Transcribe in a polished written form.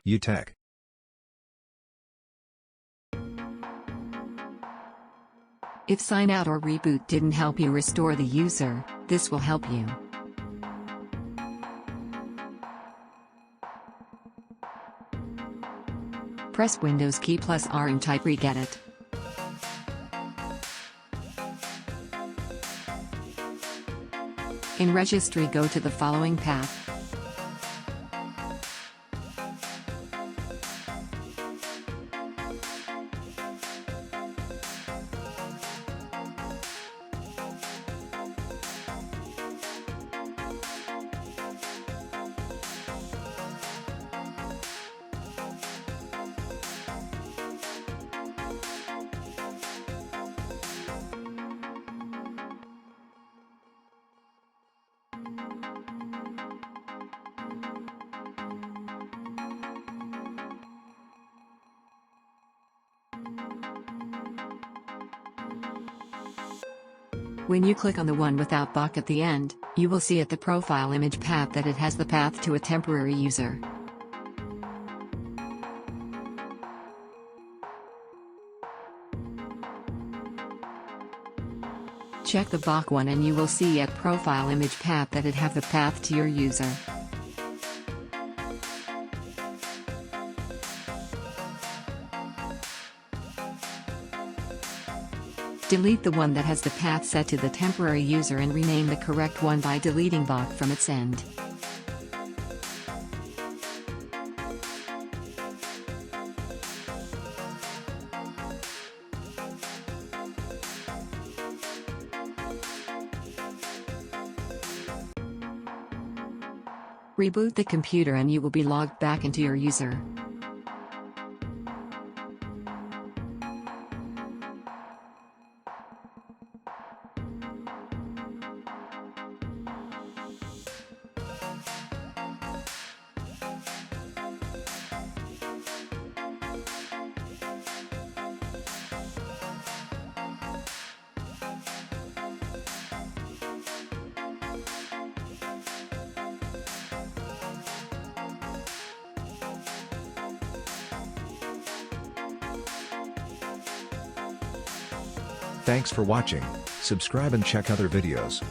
UTech. If sign out or reboot didn't help you restore the user, this will help you. Press Windows key plus R and type reget it. In Registry, go to the following path. When you click on the one without box at the end, you will see at the profile image path that it has the path to a temporary user. Check the box one and you will see at profile image path that it have the path to your user. Delete the one that has the path set to the temporary user and rename the correct one by deleting box from its end. Reboot the computer and you will be logged back into your user. Thanks for watching. Subscribe and check other videos.